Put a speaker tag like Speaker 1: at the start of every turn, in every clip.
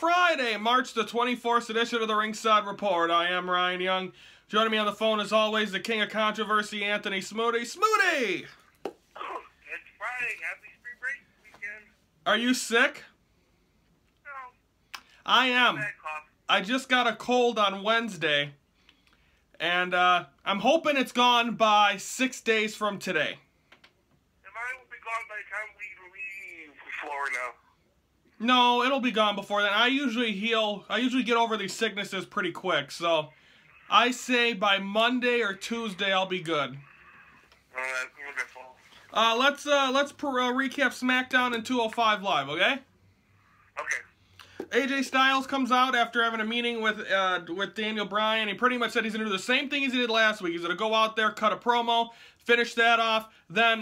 Speaker 1: Friday, March the 24th edition of the Ringside Report. I am Ryan Young. Joining me on the phone, as always, the king of controversy, Anthony Smoody. Smoody!
Speaker 2: It's Friday. Happy spring break weekend.
Speaker 1: Are you sick?
Speaker 2: No.
Speaker 1: I am.
Speaker 2: Bad cough.
Speaker 1: I just got a cold on Wednesday, and I'm hoping it's gone by 6 days from today.
Speaker 2: And mine will be gone by the time we leave Florida.
Speaker 1: No, it'll be gone before then. I usually get over these sicknesses pretty quick, so I say by Monday or Tuesday I'll be good.
Speaker 2: Oh, that's wonderful.
Speaker 1: Let's recap Smackdown and 205 Live, okay?
Speaker 2: Okay.
Speaker 1: AJ Styles comes out after having a meeting with Daniel Bryan. He pretty much said he's going to do the same thing as he did last week. He's going to go out there, cut a promo, finish that off, then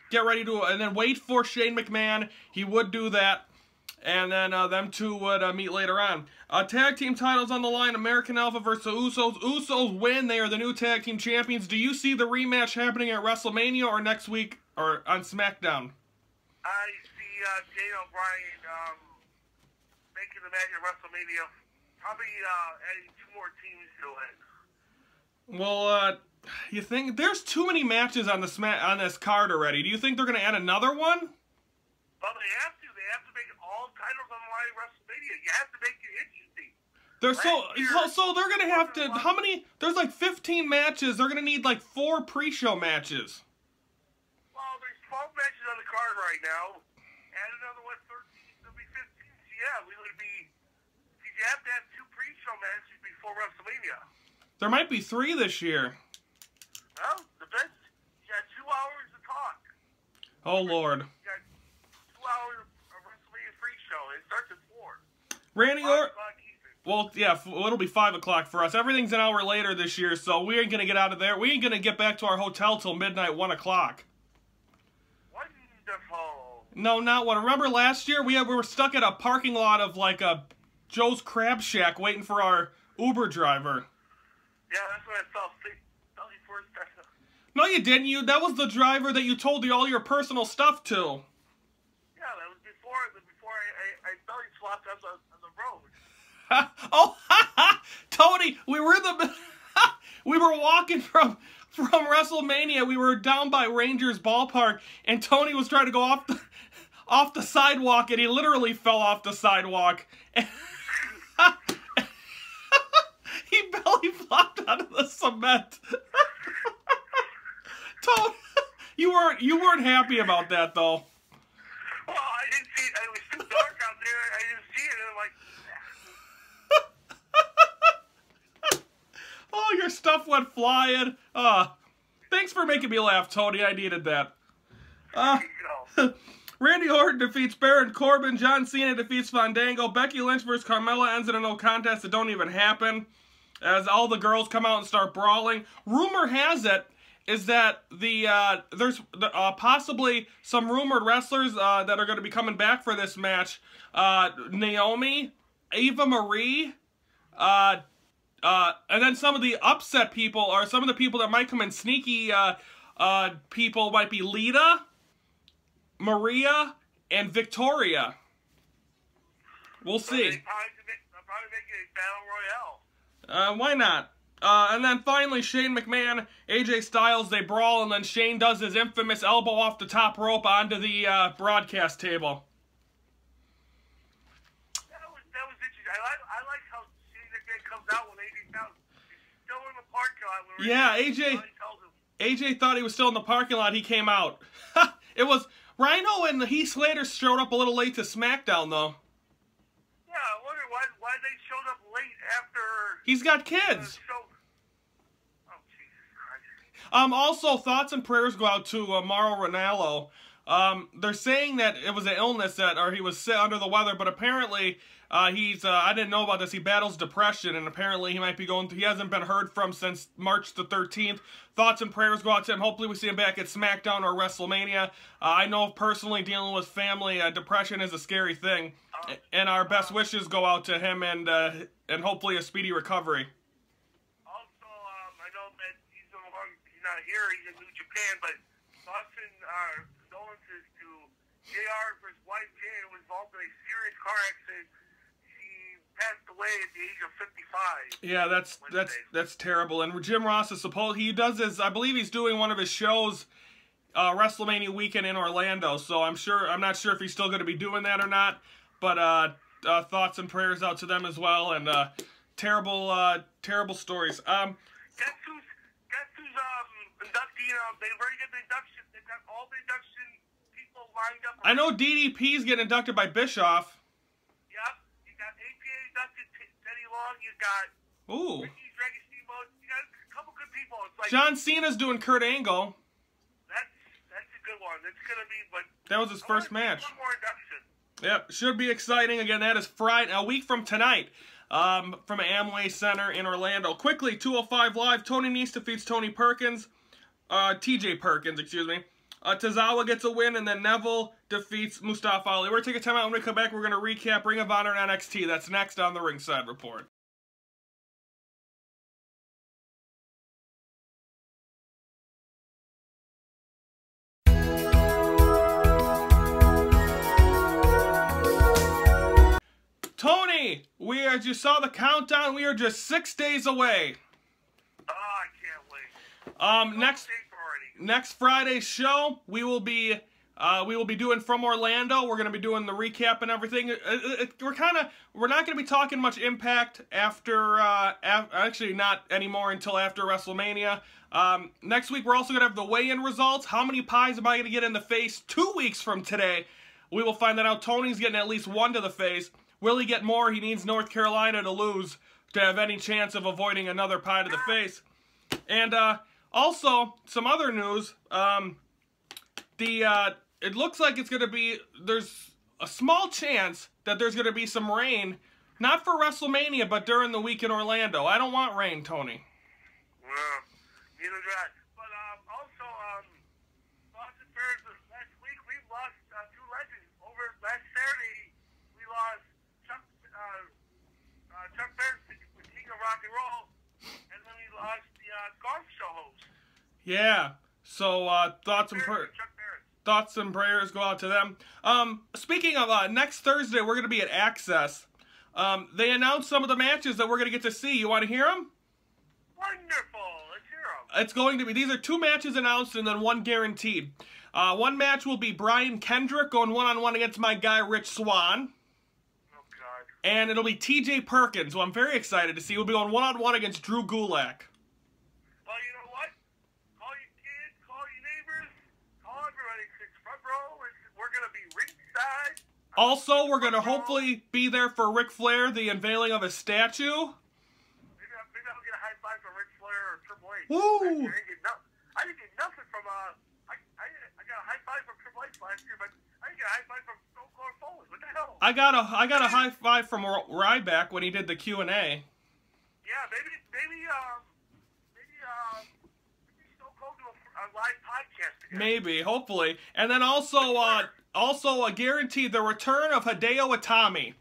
Speaker 1: get ready to, and then wait for Shane McMahon. He would do that. And then them two would meet later on. Tag team titles on the line. American Alpha versus the Usos. Usos win. They are the new tag team champions. Do you see the rematch happening at WrestleMania or next week or on SmackDown?
Speaker 2: I see Daniel Bryan making the match at WrestleMania. Probably adding 2 more teams to it.
Speaker 1: Well, you think there's too many matches on this card already? Do you think they're going to add another one?
Speaker 2: Well, they have to. They have to make all titles on the line at WrestleMania. You have to make it interesting.
Speaker 1: So they're going to have to, how many, there's like 15 matches. They're going to need like 4 pre-show matches.
Speaker 2: Well, there's 12 matches on the card right now. Add another one, 13, it'll be 15. So yeah, we would be, you have to have 2 pre-show matches before WrestleMania.
Speaker 1: There might be 3 this year.
Speaker 2: Well, the best, you got 2 hours to talk.
Speaker 1: Oh, Lord.
Speaker 2: You got 2 hours of WrestleMania pre-show. It starts at 4.
Speaker 1: Randy Orton.
Speaker 2: 5 o'clock Eastern.
Speaker 1: Well, yeah, it'll be 5 o'clock for us. Everything's an hour later this year, so we ain't going to get out of there. We ain't going to get back to our hotel till midnight, 1 o'clock.
Speaker 2: Wonderful.
Speaker 1: No, not one. Remember last year? We were stuck at a parking lot of like a Joe's Crab Shack waiting for our Uber driver.
Speaker 2: Yeah, that's what I felt. First.
Speaker 1: No, you didn't. That was the driver that you told all your personal stuff to.
Speaker 2: Yeah, that was before I belly flopped on the road.
Speaker 1: Oh, Tony, we were walking from WrestleMania. We were down by Rangers Ballpark, and Tony was trying to go off the sidewalk, and he literally fell off the sidewalk. He belly flopped onto the cement. Tony, you weren't happy about that though.
Speaker 2: Well, I didn't see it. It was too dark out there. I didn't see it, and I'm like,
Speaker 1: Oh, your stuff went flying. Thanks for making me laugh, Tony. I needed that. Randy Orton defeats Baron Corbin. John Cena defeats Fandango. Becky Lynch versus Carmella ends in a no contest that don't even happen, as all the girls come out and start brawling. Rumor has it is that there's possibly some rumored wrestlers that are going to be coming back for this match. Naomi, Ava Marie, and then some of the upset people, or some of the people that might come in sneaky people, might be Lita, Maria, and Victoria. We'll see.
Speaker 2: they'll probably make it a battle royale.
Speaker 1: Why not? And then finally, Shane McMahon, AJ Styles, they brawl, and then Shane does his infamous elbow off the top rope onto the broadcast table.
Speaker 2: That was interesting. I like how Shane McMahon comes out when AJ Styles is still in the parking lot.
Speaker 1: Yeah, AJ thought he was still in the parking lot. He came out. It was Rhino and Heath Slater showed up a little late to SmackDown, though.
Speaker 2: Yeah, I wonder why they showed up late after.
Speaker 1: He's got kids.
Speaker 2: Oh, Jesus Christ.
Speaker 1: Also, thoughts and prayers go out to Mauro Ranallo. They're saying that it was an illness or he was sick under the weather, but apparently he's, I didn't know about this, he battles depression, and apparently he might be he hasn't been heard from since March the 13th. Thoughts and prayers go out to him. Hopefully we see him back at SmackDown or WrestleMania. I know personally, dealing with family, depression is a scary thing, and our best wishes go out to him, and hopefully a speedy recovery.
Speaker 2: Also, I know that he's not here, he's in New Japan, but thoughts and condolences to B.A.R. for his wife Jane, who was involved in a serious car accident. She away at the age of 55.
Speaker 1: Yeah, that's terrible. And Jim Ross is he does his, I believe he's doing one of his shows WrestleMania weekend in Orlando. So I'm not sure if he's still going to be doing that or not. But thoughts and prayers out to them as well. And terrible stories.
Speaker 2: Guess who's inducting? They've already got the induction. They've got all the induction people lined up.
Speaker 1: I know DDP's getting inducted by Bischoff.
Speaker 2: Yep, you got APA inducted Teddy Long. You got Ricky's Dragon Steamboat. You got a couple good people. It's like
Speaker 1: John Cena's doing Kurt Angle.
Speaker 2: That's a good one. It's gonna be, but
Speaker 1: that was his first match.
Speaker 2: One more induction.
Speaker 1: Yep, should be exciting. Again, that is Friday, a week from tonight. From Amway Center in Orlando. Quickly, 205 Live, Tony Nese defeats TJ Perkins, excuse me. Tozawa gets a win, and then Neville defeats Mustafa Ali. We're going to take a time out. When we come back, we're going to recap Ring of Honor and NXT. That's next on the Ringside Report. Tony, as you saw the countdown, we are just 6 days away.
Speaker 2: Oh, I can't wait.
Speaker 1: Next Friday's show, we will be doing from Orlando. We're going to be doing the recap and everything. We're not going to be talking much Impact after, actually not anymore until after WrestleMania. Next week, we're also going to have the weigh-in results. How many pies am I going to get in the face 2 weeks from today? We will find that out. Tony's getting at least one to the face. Will he get more? He needs North Carolina to lose to have any chance of avoiding another pie to the face. And also, some other news. It looks like it's going to be, there's a small chance that there's going to be some rain, not for WrestleMania, but during the week in Orlando. I don't want rain, Tony.
Speaker 2: Well, neither do I. But also, Boston Bears last week, we lost two legends. Over last Saturday, we lost Chuck Bears, the king of rock and roll, and then we lost the golf show host.
Speaker 1: Yeah, so thoughts and prayers go out to them. Speaking of next Thursday, we're going to be at Access. They announced some of the matches that we're going to get to see. You want to hear them?
Speaker 2: Wonderful. Let's hear them.
Speaker 1: It's going to be, these are 2 matches announced and then 1 guaranteed. One match will be Brian Kendrick going one-on-one against my guy Rich Swann. And it'll be TJ Perkins, who I'm very excited to see. We'll be going one-on-one against Drew Gulak.
Speaker 2: Well, you know what? Call your kids, call your neighbors, call everybody. It's front row. We're going to be ringside.
Speaker 1: Also, we're going to hopefully be there for Ric Flair, the unveiling of his statue.
Speaker 2: Maybe I'll get a high five from Ric Flair or Triple H.
Speaker 1: Woo!
Speaker 2: I didn't get nothing from, I got a high five from Triple H last year, but I didn't get a high five from Stone Cold Foley. What the hell?
Speaker 1: I got a high five from Ryback when he did the Q&A.
Speaker 2: Yeah, maybe Stone Cold do a live podcast together.
Speaker 1: Maybe, hopefully. And then also guaranteed the return of Hideo Itami.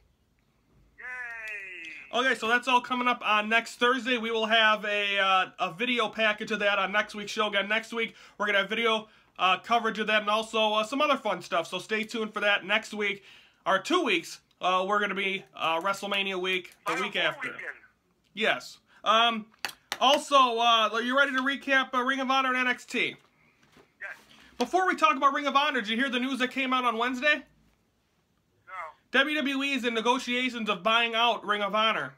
Speaker 2: Yay!
Speaker 1: Okay, so that's all coming up on next Thursday. We will have a video package of that on next week's show. Again, next week we're going to have video coverage of that and also some other fun stuff. So stay tuned for that next week. Or 2 weeks, we're going to be WrestleMania week, the week after.
Speaker 2: Weekend.
Speaker 1: Yes. Also, are you ready to recap Ring of Honor and NXT?
Speaker 2: Yes.
Speaker 1: Before we talk about Ring of Honor, did you hear the news that came out on Wednesday?
Speaker 2: No.
Speaker 1: WWE is in negotiations of buying out Ring of Honor.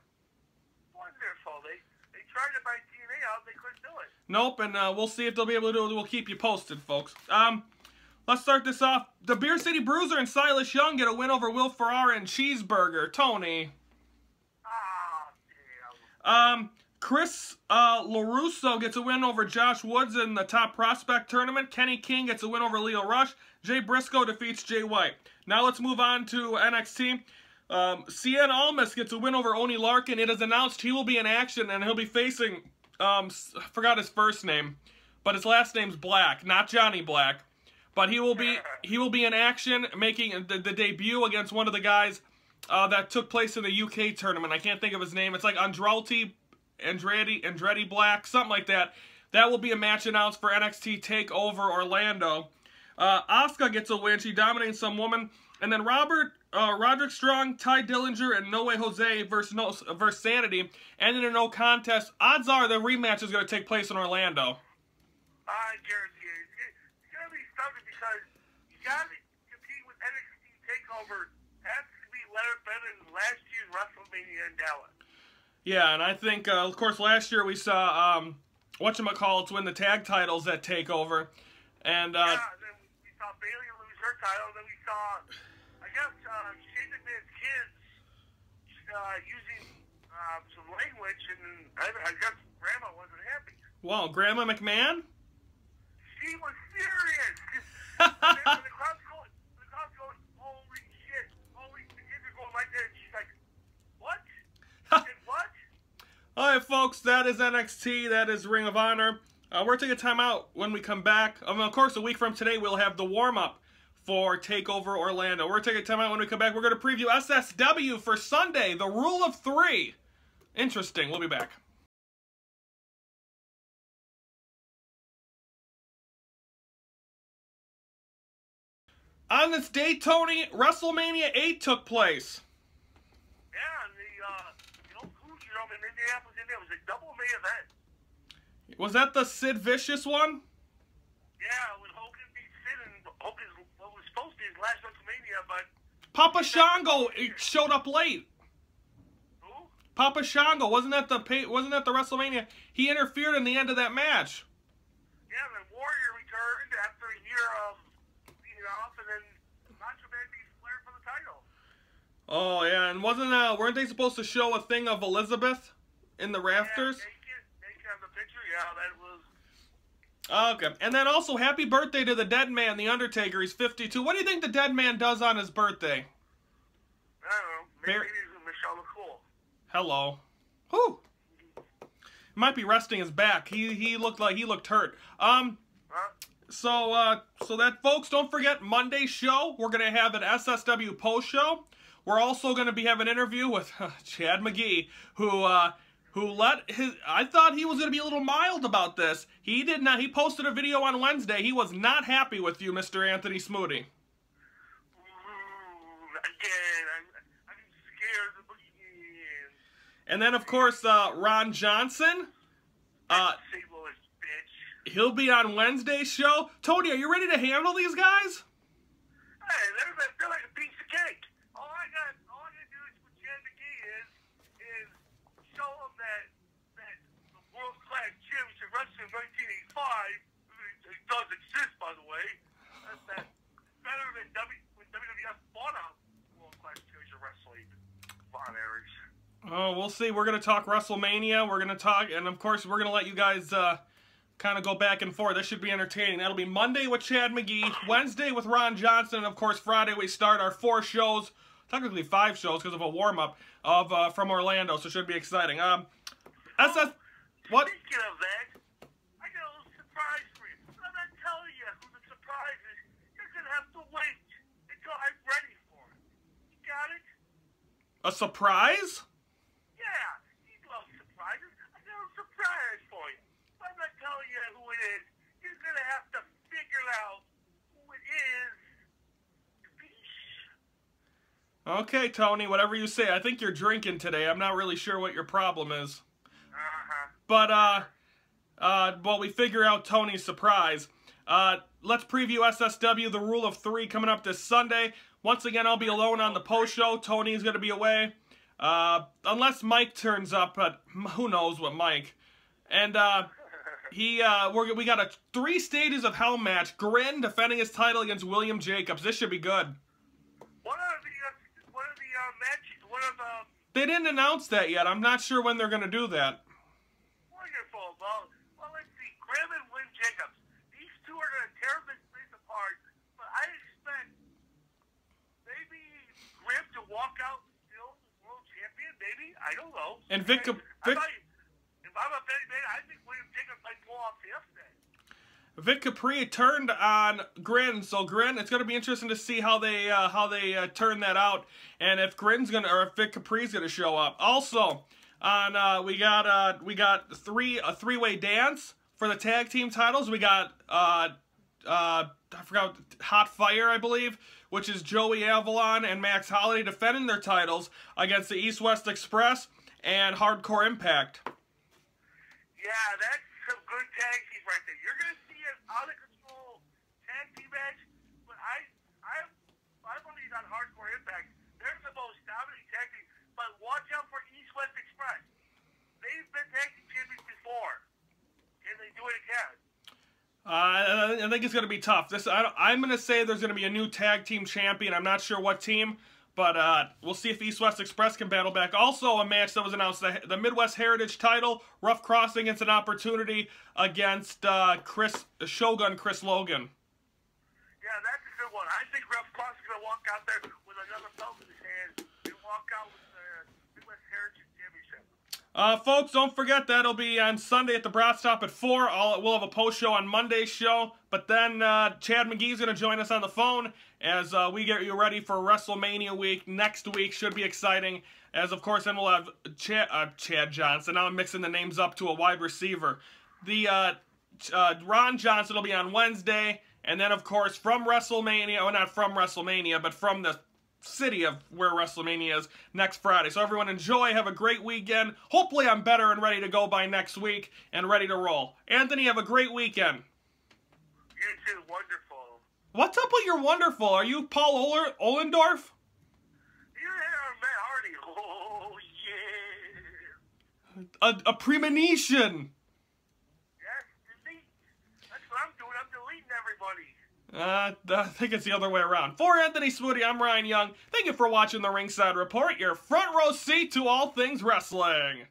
Speaker 2: Wonderful. They tried to buy TNA out, they couldn't do it.
Speaker 1: Nope, and we'll see if they'll be able to do it. We'll keep you posted, folks. Let's start this off. The Beer City Bruiser and Silas Young get a win over Will Ferrara and Cheeseburger. Tony.
Speaker 2: Damn.
Speaker 1: Chris LaRusso gets a win over Josh Woods in the Top Prospect Tournament. Kenny King gets a win over Leo Rush. Jay Briscoe defeats Jay White. Now let's move on to NXT. Cien Almas gets a win over Oney Larkin. It is announced he will be in action and he'll be facing, I forgot his first name, but his last name's Black, not Johnny Black. But he will be in action, making the debut against one of the guys that took place in the UK tournament. I can't think of his name. It's like Andretti Black, something like that. That will be a match announced for NXT TakeOver Orlando. Asuka gets a win. She dominates some woman. And then Roderick Strong, Ty Dillinger, and No Way Jose versus Sanity ended in no contest. Odds are the rematch is going to take place in Orlando.
Speaker 2: I guarantee it. It's going to be something because you got to compete with NXT TakeOver. Has to be better than last year's WrestleMania in Dallas.
Speaker 1: Yeah, and I think, of course, last year we saw whatchamacallits win the tag titles at TakeOver. And,
Speaker 2: then we saw Bayley lose her title. Then we saw, I guess, Shane McMahon's kids using some language, and I guess Grandma wasn't happy.
Speaker 1: Wow, Grandma McMahon?
Speaker 2: She was furious. And the crowd's going, holy shit. Holy, the kids are going like that, and she's like, what? And what?
Speaker 1: All right, folks, that is NXT. That is Ring of Honor. We're taking time out when we come back. Of course, a week from today, we'll have the warm-up for TakeOver Orlando. We're taking time out when we come back. We're going to preview SSW for Sunday, the Rule of 3. Interesting. We'll be back. On this day, Tony, WrestleMania 8 took place.
Speaker 2: Yeah, and the old Hoosier in Indianapolis, Indiana, was a double main event.
Speaker 1: Was that the Sid Vicious one?
Speaker 2: Yeah, when Hogan beat Sid, and Hogan was supposed to be his last WrestleMania, but
Speaker 1: Papa Shango showed up late.
Speaker 2: who?
Speaker 1: Papa Shango, wasn't that the WrestleMania? He interfered in the end of that match.
Speaker 2: Yeah, the Warrior returned after a year of being off, and then Macho Man beat Flair for the title.
Speaker 1: Oh yeah, and weren't they supposed to show a thing of Elizabeth in the rafters?
Speaker 2: Yeah, naked on the picture. Yeah, that was.
Speaker 1: Okay, and then also happy birthday to the dead man, the Undertaker. He's 52. What do you think the dead man does on his birthday?
Speaker 2: I don't know. Maybe it's Michelle McCool.
Speaker 1: Hello. Whew. Might be resting his back. He looked hurt.
Speaker 2: Huh?
Speaker 1: So that, folks, don't forget Monday's show. We're gonna have an SSW post show. We're also gonna be having an interview with Chad McGee, I thought he was gonna be a little mild about this. He did not. He posted a video on Wednesday. He was not happy with you, Mr. Anthony Smoody.
Speaker 2: Again, I'm scared of again.
Speaker 1: And then, of course, Ron Johnson.
Speaker 2: St. Louis bitch.
Speaker 1: He'll be on Wednesday's show. Tony, are you ready to handle these guys?
Speaker 2: Hey, they're like a piece of cake. All I gotta do is with Chad McGee is show them that the world class championship wrestling in 1985, it does exist, by the way. That's better than when WWF bought out world class championship wrestling. Von Erichs.
Speaker 1: Oh, we'll see. We're going to talk WrestleMania. We're going to talk, and of course, we're going to let you guys kind of go back and forth. This should be entertaining. That'll be Monday with Chad McGee, Wednesday with Ron Johnson, and of course, Friday we start our 4 shows, technically 5 shows because of a warm-up from Orlando, so it should be exciting. What?
Speaker 2: Speaking of that, I got a little surprise for you. I'm not telling you who the surprise is. You're going to have to wait until I'm ready for it. You got it?
Speaker 1: A surprise?
Speaker 2: Yeah, you love surprises. I got a surprise for you. I'm not telling you who it is. You're going to have to figure out who it is.
Speaker 1: Okay, Tony, whatever you say. I think you're drinking today. I'm not really sure what your problem is. But, while we figure out Tony's surprise, let's preview SSW, the Rule of 3, coming up this Sunday. Once again, I'll be alone on the post show. Tony's going to be away. Unless Mike turns up, but who knows what Mike. And, we got 3 stages of Hell match. Grin defending his title against William Jacobs. This should be good. They didn't announce that yet. I'm not sure when they're going to do that.
Speaker 2: Wonderful. Well, let's see. Grim and William Jacobs. These two are going to tear this place apart, but I expect maybe Grim to walk out still world champion, maybe. I don't know.
Speaker 1: And
Speaker 2: if I'm a betting man, I think William Jacobs might pull off the upset.
Speaker 1: Vic Capri turned on Grin, so Grin, it's going to be interesting to see how they turn that out, and if if Vic Capri's gonna show up. Also, on we got a 3-way dance for the tag team titles. We got I forgot, Hot Fire, I believe, which is Joey Avalon and Max Holiday defending their titles against the East West Express and Hardcore Impact.
Speaker 2: Yeah, that's some good tag teams right there. You're going to see an out-of-control tag team match, but I believe on Hardcore Impact, they're the most dominant tag team. But watch out for East West Express. They've been tag team champions before, and they do it again.
Speaker 1: I think it's going to be tough. I'm going to say there's going to be a new tag team champion. I'm not sure what team, but we'll see if East West Express can battle back. Also, a match that was announced, the Midwest Heritage title, Rough Crossing gets an opportunity against Shogun Chris Logan.
Speaker 2: Yeah, that's a good one. I think Rough Crossing's going to walk out there with another belt in his hand and walk out with the Midwest Heritage Championship.
Speaker 1: Folks, don't forget that'll be on Sunday at the Brat Stop at 4. We'll have a post show on Monday's show. But then Chad McGee's going to join us on the phone as we get you ready for WrestleMania week. Next week should be exciting. As, of course, then we'll have Chad Johnson. Now I'm mixing the names up to a wide receiver. The Ron Johnson will be on Wednesday. And then, of course, from WrestleMania, well, not from WrestleMania, but from the city of where WrestleMania is next Friday. So everyone enjoy, have a great weekend. Hopefully I'm better and ready to go by next week and ready to roll. Anthony, have a great weekend.
Speaker 2: You too, wonderful.
Speaker 1: What's up with your wonderful? Are you Paul Ollendorf?
Speaker 2: You're Matt Hardy. Oh, yeah.
Speaker 1: A premonition.
Speaker 2: Yes, delete. That's what I'm doing. I'm deleting everybody.
Speaker 1: I think it's the other way around. For Anthony Smoody, I'm Ryan Young. Thank you for watching the Ringside Report, your front row seat to all things wrestling.